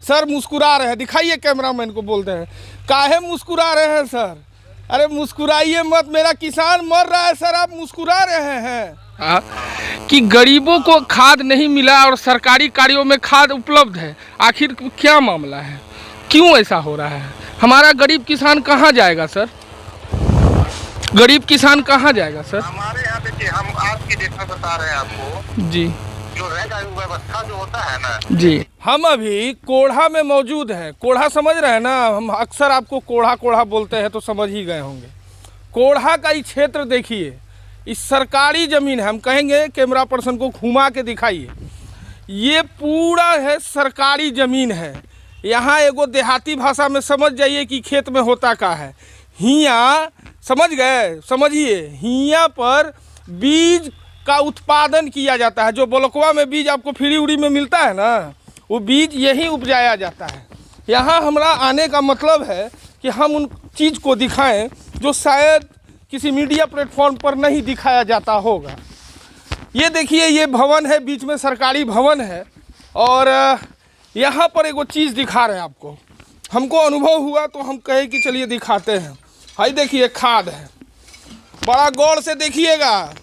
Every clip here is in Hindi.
सर मुस्कुरा रहे हैं, दिखाइए कैमरामैन को, बोलते हैं काहे मुस्कुरा रहे हैं सर? अरे मुस्कुराइए मत, मेरा किसान मर रहा है सर, आप मुस्कुरा रहे हैं। कि गरीबों को खाद नहीं मिला और सरकारी कार्यों में खाद उपलब्ध है, आखिर क्या मामला है, क्यों ऐसा हो रहा है? हमारा गरीब किसान कहाँ जाएगा सर? गरीब किसान कहाँ जाएगा सर? हमारे यहाँ देखिए, हम आज की डेट में बता रहे हैं आपको जी, जो रहेगा व्यवस्था जो होता है ना जी। हम अभी कोढ़ा में मौजूद हैं। कोढ़ा समझ रहे हैं ना? हम अक्सर आपको कोढ़ा कोढ़ा बोलते हैं तो समझ ही गए होंगे। कोढ़ा का ये क्षेत्र देखिए, इस सरकारी ज़मीन है, हम कहेंगे कैमरा पर्सन को घुमा के दिखाइए, ये पूरा है सरकारी ज़मीन है। यहाँ एगो देहाती भाषा में समझ जाइए कि खेत में होता का है, हियाँ, समझ गए? समझिए, हियाँ पर बीज का उत्पादन किया जाता है। जो ब्लॉकवा में बीज आपको फ्री उड़ी में मिलता है ना, वो बीज यही उपजाया जाता है। यहाँ हमारा आने का मतलब है कि हम उन चीज़ को दिखाएं जो शायद किसी मीडिया प्लेटफॉर्म पर नहीं दिखाया जाता होगा। ये देखिए, ये भवन है, बीच में सरकारी भवन है, और यहाँ पर एगो चीज़ दिखा रहे हैं आपको। हमको अनुभव हुआ तो हम कहे कि चलिए दिखाते हैं। हाई देखिए, खाद है, बड़ा गौर से देखिएगा।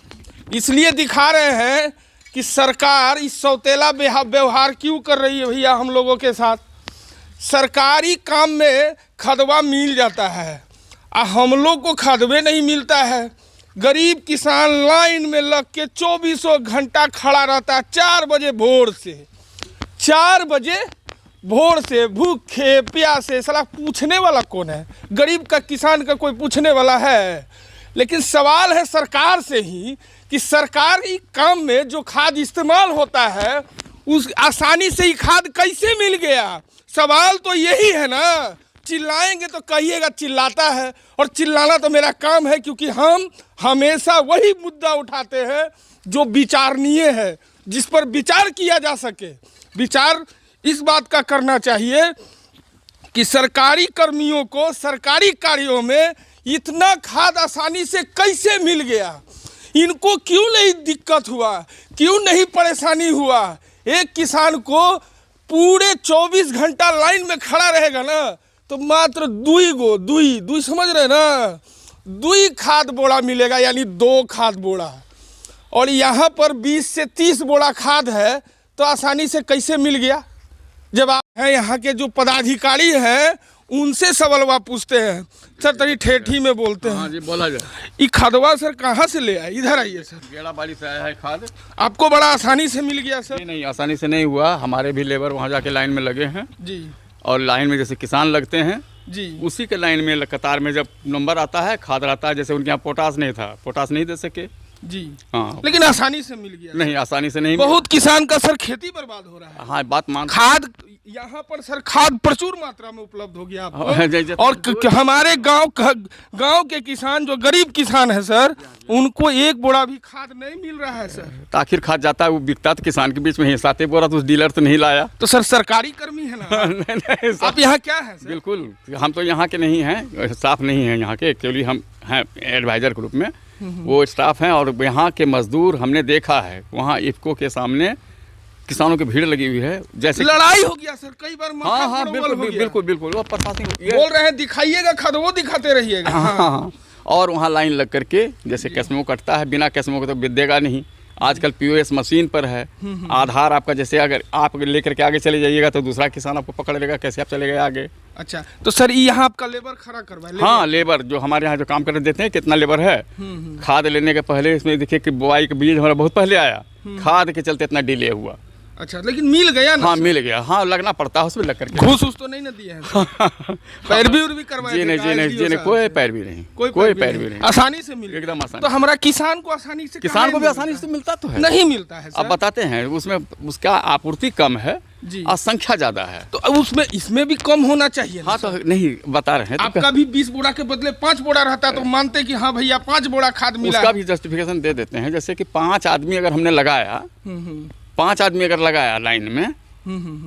इसलिए दिखा रहे हैं कि सरकार इस सौतेला व्यवहार क्यों कर रही है भैया हम लोगों के साथ। सरकारी काम में खदवा मिल जाता है और हम लोग को खदवे नहीं मिलता है। गरीब किसान लाइन में लग के 24 घंटा खड़ा रहता है, 4 बजे भोर से, 4 बजे भोर से, भूखे प्यासे। साला पूछने वाला कौन है? गरीब का, किसान का कोई पूछने वाला है? लेकिन सवाल है सरकार से ही कि सरकारी काम में जो खाद इस्तेमाल होता है उस आसानी से ही खाद कैसे मिल गया? सवाल तो यही है ना। चिल्लाएंगे तो कहिएगा चिल्लाता है, और चिल्लाना तो मेरा काम है, क्योंकि हम हमेशा वही मुद्दा उठाते हैं जो विचारणीय है, जिस पर विचार किया जा सके। विचार इस बात का करना चाहिए कि सरकारी कर्मियों को सरकारी कार्यों में इतना खाद आसानी से कैसे मिल गया? इनको क्यों नहीं दिक्कत हुआ, क्यों नहीं परेशानी हुआ? एक किसान को पूरे 24 घंटा लाइन में खड़ा रहेगा ना, तो मात्र दुई समझ रहे ना, 2 खाद बोरा मिलेगा, यानी 2 खाद बोरा। और यहाँ पर 20 से 30 बोरा खाद है, तो आसानी से कैसे मिल गया? जब आप हैं यहाँ के जो पदाधिकारी हैं, उनसे सवाल पूछते हैं। सर तरी ठेठी में बोलते हैं। हाँ जी, बोला जाए। ये खादवा सर कहाँ से ले आए? इधर आइए सर। गेड़ाबाड़ी से आया है खाद। आपको बड़ा आसानी से मिल गया सर? नहीं, आसानी से नहीं हुआ। हमारे भी लेबर वहाँ जाके लाइन में लगे हैं जी, और लाइन में जैसे किसान लगते हैं जी, उसी उसी के लाइन में कतार में जब नंबर आता है, खाद आता है। जैसे उनके यहाँ पोटास नहीं था, पोटास नहीं दे सके जी, हाँ, लेकिन आसानी से मिल गया। नहीं, आसानी से नहीं। बहुत किसान का सर खेती बर्बाद हो रहा है। हाँ, बात मान। खाद यहाँ पर सर खाद प्रचुर मात्रा में उपलब्ध हो गया आपको। हाँ, और हमारे गांव के किसान, जो गरीब किसान है सर, उनको 1 बोरा भी खाद नहीं मिल रहा है सर। तो आखिर खाद जाता है, वो बिकता तो किसान के बीच में ही, 7 बोरा तो उस डीलर तो नहीं लाया। तो सर सरकारी कर्मी है ना? नहीं, आप यहाँ क्या है सर? बिल्कुल, हम तो यहाँ के नहीं हैं, स्टाफ नहीं है यहाँ के। एक्चुअली हम हैं एडवाइजर ग्रुप में, वो स्टाफ हैं। और यहाँ के मजदूर हमने देखा है, वहाँ इफ्को के सामने किसानों की भीड़ लगी हुई है। जैसे लड़ाई हो गया सर कई बार। हाँ, बिल्कुल वो प्रशासन बोल रहे हैं दिखाइएगा खाद, वो दिखाते रहिएगा। हाँ, और वहाँ लाइन लग करके जैसे कैसमो कटता है, बिना कैसमो के तो देगा नहीं। आजकल POS मशीन पर है। आधार आपका, जैसे अगर आप लेकर के आगे चले जाइएगा तो दूसरा किसान आपको पकड़ लेगा, कैसे आप चले गए आगे। अच्छा, तो सर यहाँ आपका लेबर खड़ा करवाए? हाँ, लेबर जो हमारे यहाँ जो काम कर देते हैं, कितना लेबर है। खाद लेने के पहले इसमें देखिए कि बुआई का बीज हमारा बहुत पहले आया, खाद के चलते इतना डिले हुआ। अच्छा, लेकिन मिल गया ना? हाँ, मिल गया। हाँ, लगना पड़ता है उसमें लग करके। घूस तो नहीं ना दिए हैं? पैरवी करवाए? जी नहीं, कोई पैरवी नहीं, कोई पैरवी नहीं, आसानी से मिल, एकदम आसानी। तो हमारा किसान को आसानी से, किसान को भी आसानी से मिलता तो है? नहीं मिलता है सर। अब बताते हैं, उसमें उसका आपूर्ति कम है और संख्या ज्यादा है, तो उसमें इसमें भी कम होना चाहिए। हाँ, तो नहीं बता रहे हैं। आपका भी 20 बोरा के बदले 5 बोरा रहता है तो मानते कि हाँ भैया 5 बोरा खाद मिला। उसका भी जस्टिफिकेशन दे देते हैं। जैसे कि 5 आदमी अगर हमने लगाया, 5 आदमी अगर लगाया लाइन में,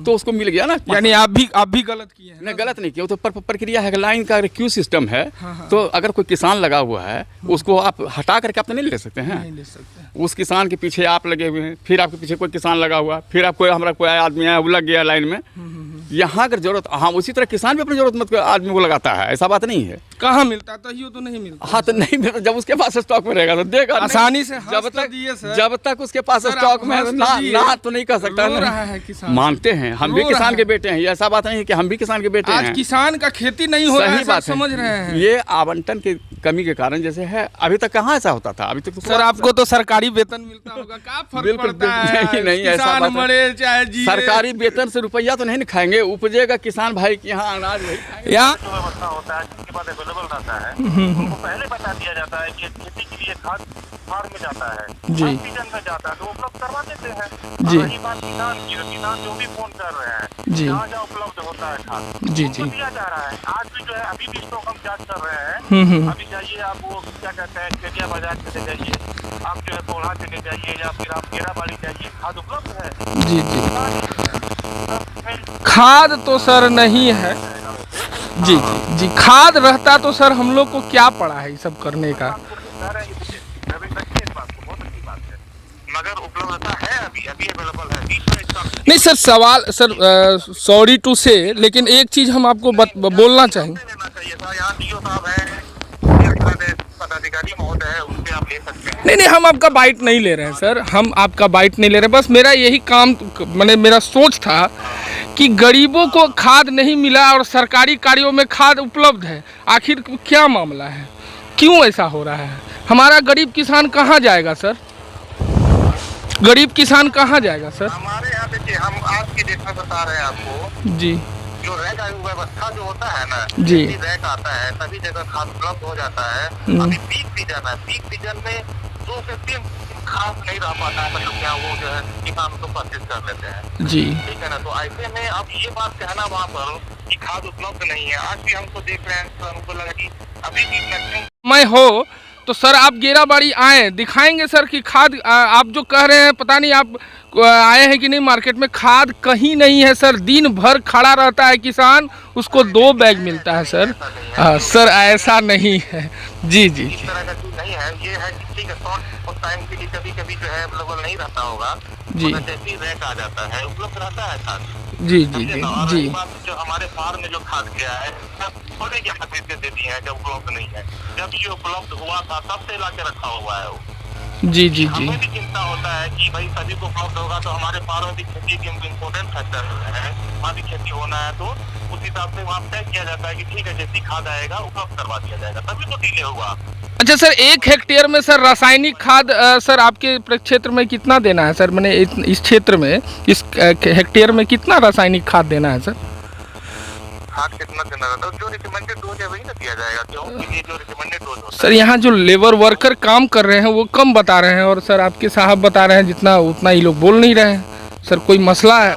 तो उसको मिल गया ना। यानी आप भी गलत किए हैं? नहीं, गलत नहीं किया। तो प्रक्रिया है, लाइन का क्यू सिस्टम है। तो अगर कोई किसान लगा हुआ है, उसको आप हटा करके आप तो नहीं ले सकते हैं। नहीं ले सकते। उस किसान के पीछे आप लगे हुए हैं, फिर आपके पीछे कोई किसान लगा हुआ, फिर आपको हमारा कोई आदमी आया, वो लग गया लाइन में, यहाँ अगर जरूरत, हाँ उसी तरह किसान भी अपनी जरूरत आदमी को लगाता है, ऐसा बात नहीं है। कहाँ मिलता है? तो नहीं मिलता। हाँ तो नहीं मिलता, जब उसके पास स्टॉक में रहेगा तो देगा आसानी से। जब तक उसके पास स्टॉक में ना तो नहीं कर सकता। रहा है किसान, मानते हैं, हम भी किसान के बेटे हैं, ऐसा बात नहीं है कि हम भी किसान के बेटे हैं। आज किसान का खेती नहीं हो रहा है, बात समझ रहे हैं। ये आवंटन की कमी के कारण जैसे है, अभी तक कहाँ ऐसा होता था? अभी तक सर आपको तो सरकारी वेतन मिलता होगा, क्या फर्क पड़ता है? नहीं ऐसा बात मरे चाहे जी, सरकारी वेतन से रुपया तो नहीं खाएंगे, उपजेगा किसान भाई के यहाँ अनाज यहाँ व्यवस्था होता है, जिसके बाद अवेलेबल रहता है उनको पहले बता दिया जाता है कि खेती के लिए खाद फार्म में जाता है, सीजन में जाता है तो उपलब्ध करवा देते हैं जी। रही बात किसान की, किसान जो भी फोन कर रहे हैं जी, जहाँ जहाँ उपलब्ध होता है खाद जी दिया जा रहा है। आज भी जो है अभी भी स्टॉक हम जांच कर रहे हैं। अभी जाइए आप वो क्या कहते हैं केटिया बाजार चले जाइए, आप जो है कोल्हा चले जाइए या फिर आप गेराबाड़ी जाइए, खाद उपलब्ध है जी जी। खाद तो सर नहीं है जी जी जी, खाद रहता तो सर हम लोग को क्या पड़ा है ये सब करने का। मगर उपलब्धता है, अभी अवेलेबल है। नहीं सर, सवाल सर सॉरी टू से, लेकिन एक चीज हम आपको बोलना चाहेंगे। पदाधिकारी महोदय है, उनसे आप ले सकते हैं। नहीं हम आपका बाइट नहीं ले रहे हैं सर, हम आपका बाइट नहीं ले रहे हैं। बस मेरा यही काम, मेरा सोच था कि गरीबों को खाद नहीं मिला और सरकारी कार्यों में खाद उपलब्ध है, आखिर क्या मामला है, क्यों ऐसा हो रहा है? हमारा गरीब किसान कहाँ जाएगा सर? गरीब किसान कहाँ जाएगा सर? हमारे यहाँ देखिए, हम आज की डेट में बता रहे हैं आपको जी, जो रैक व्यवस्था जो होता है ना जी, रैक आता है, सभी जगह खाद उपलब्ध हो जाता है। अभी पीक सीजन है, पीक सीजन में 2 से 3 खाद नहीं रह पाता है, मतलब क्या वो जो है किसान को परचेज कर लेते हैं जी, ठीक है ना। तो ऐसे में अब ये बात कहना वहाँ पर कि खाद उपलब्ध नहीं है, आज भी हमको देख रहे हैं तो हमको लगा कि अभी भी मैं हो तो सर आप गेराबाड़ी आए, दिखाएंगे सर कि खाद आप जो कह रहे हैं, पता नहीं आप आए हैं कि नहीं मार्केट में, खाद कहीं नहीं है सर। दिन भर खड़ा रहता है किसान, उसको 2 बैग मिलता है सर। सर ऐसा नहीं है जी जी, इस तरह का चीज नहीं है। ये है कि ठीक है, शॉर्ट टाइम के लिए कभी कभी जो है अवेलेबल नहीं रहता होगा जी, जैसे रैक आ जाता है उपलब्ध रहता है खाद जी जी जी जी। जो हमारे फार्म में जो खाद गया है थोड़े की खाद दे दी है, जब उपलब्ध नहीं है, जब ये उपलब्ध हुआ था तब से ला के रखा हुआ है वो जी जी जी। हमें भी चिंता होता है कि भाई सभी को उपलब्ध होगा तो हमारे फार्म की खेती की इम्पोर्टेंट फैक्टर है, वहाँ भी खेती होना है, तो उस हिसाब से वहाँ तय किया जाता है कि ठीक है जैसी खाद आएगा उपलब्ध करवा दिया जाएगा, तभी तो डिले हुआ। अच्छा सर, 1 हेक्टेयर में सर रासायनिक खाद सर आपके क्षेत्र में कितना देना है सर? मैंने इस क्षेत्र में, इस हेक्टेयर में कितना रासायनिक खाद देना है सर? खाद कितना देना रहता है? जो रिकमेंडेड डोज है वही ना दिया जाएगा, क्योंकि जो रिकमेंडेड डोज होता है। सर यहाँ जो लेबर वर्कर काम कर रहे हैं वो कम बता रहे हैं, और सर आपके साहब बता रहे हैं जितना उतना ही लोग बोल नहीं रहे हैं। सर कोई मसला है?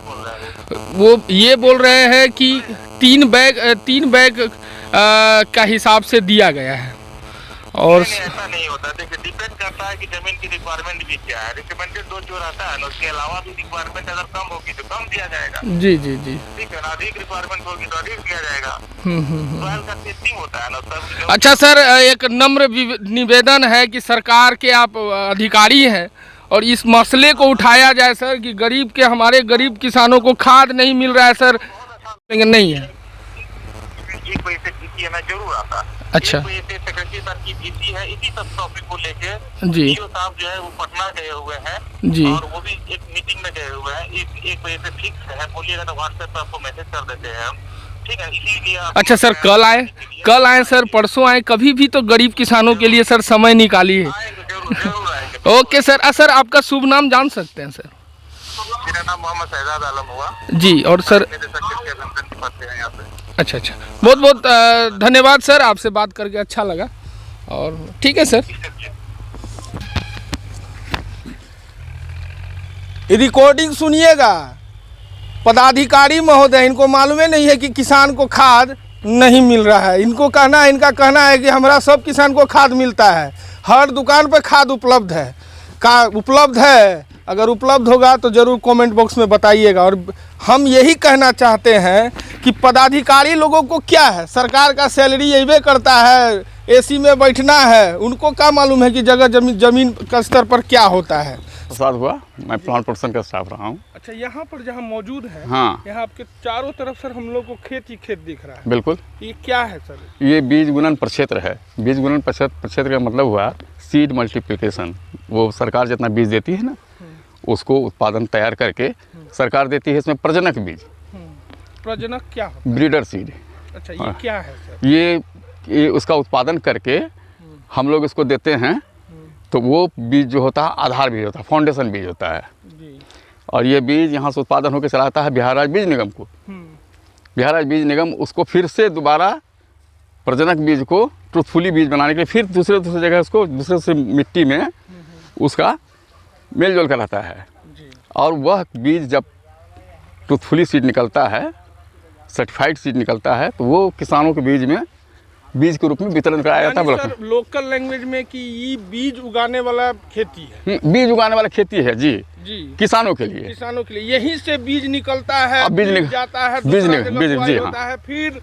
वो ये बोल रहे हैं कि 3 बैग का हिसाब से दिया गया है, और नहीं, ऐसा नहीं होता। देखिए डिपेंड करता है कि जमीन की रिक्वायरमेंट भी क्या है। रिकमेंडेड डोज जो रहता है ना, उसके अलावा भी रिक्वायरमेंट अगर कम होगी तो कम दिया जाएगा जी जी जी, ठीक है ना। अधिक रिक्वायरमेंट होगी तो अधिक दिया जाएगा। सॉइल का टेस्टिंग होता है ना सब। अच्छा सर, एक नम्र निवेदन है कि सरकार के आप अधिकारी हैं और इस मसले को उठाया जाए सर कि गरीब के, हमारे गरीब किसानों को खाद नहीं मिल रहा है सर। लेकिन नहीं है, एक वजह से जीती है, मैं जरूर आता। अच्छा, सेक्रेटरी सर की जीती है, इसी सब टॉपिक को लेके जी साहब जो है वो पटना गए हुए हैं जी, और वो भी एक मीटिंग में गए हुए हैं। एक बजे से फिक्स है, बोलिएगा तो व्हाट्सएप पर आपको मैसेज कर देते हैं हम, ठीक है। इसीलिए अच्छा सर, कल आए सर, परसों आए, कभी भी तो गरीब किसानों के लिए सर समय निकालिए। जरूर आएंगे। Okay sir. सर आपका शुभ नाम जान सकते हैं सर? मेरा नाम मोहम्मद शहजाद आलम हुआ जी। और सर अच्छा, बहुत बहुत धन्यवाद सर, आपसे बात करके अच्छा लगा, और ठीक है सर। रिकॉर्डिंग सुनिएगा। पदाधिकारी महोदय, इनको मालूम नहीं है कि किसान को खाद नहीं मिल रहा है। इनका कहना है कि हमारा सब किसान को खाद मिलता है, हर दुकान पर खाद उपलब्ध है। उपलब्ध है, अगर उपलब्ध होगा तो ज़रूर कमेंट बॉक्स में बताइएगा। और हम यही कहना चाहते हैं कि पदाधिकारी लोगों को क्या है, सरकार का सैलरी यही करता है, एसी में बैठना है, उनको क्या मालूम है कि जगह जमीन का स्तर पर क्या होता है। प्रसाद हुआ, मैं प्लांट प्रोडक्शन का स्टाफ रहा हूँ। अच्छा, यहाँ पर जहाँ मौजूद है, हाँ, यहाँ आपके चारों तरफ सर हम लोग को खेत ही खेत दिख रहा है। बिल्कुल। ये क्या है सर? ये बीज गुणन प्रक्षेत्र है। बीज गुणन प्रक्षेत्र का मतलब हुआ सीड मल्टीप्लिकेशन। वो सरकार जितना बीज देती है ना, उसको उत्पादन तैयार करके सरकार देती है। इसमें प्रजनक बीज, प्रजनक क्या होता ब्रीडर सीड। है? अच्छा, ये क्या है सर? ये उसका उत्पादन करके हम लोग इसको देते हैं, तो वो बीज जो होता है आधार बीज होता है, फाउंडेशन बीज होता है जी। और ये बीज यहाँ से उत्पादन होकर चलाता है बिहार राज्य बीज निगम को। बिहार राज्य बीज निगम उसको फिर से दोबारा प्रजनक बीज को ट्रूथफुली बीज बनाने के लिए फिर दूसरे जगह उसको दूसरे मिट्टी में उसका मेल जोल कराता है जी। और वह बीज जब ट्रूथफुली सीड निकलता है, सर्टिफाइड सीड निकलता है, तो वो किसानों के बीज के रूप में वितरण कराया जाता है। सर लोकल लैंग्वेज में कि ये बीज उगाने वाला खेती है, बीज उगाने वाला खेती है जी, जी, किसानों के लिए। किसानों के लिए यहीं से बीज निकलता है, अब बीज जाता है, बीज दूसरा जगह बीज बुआई जी होता है, फिर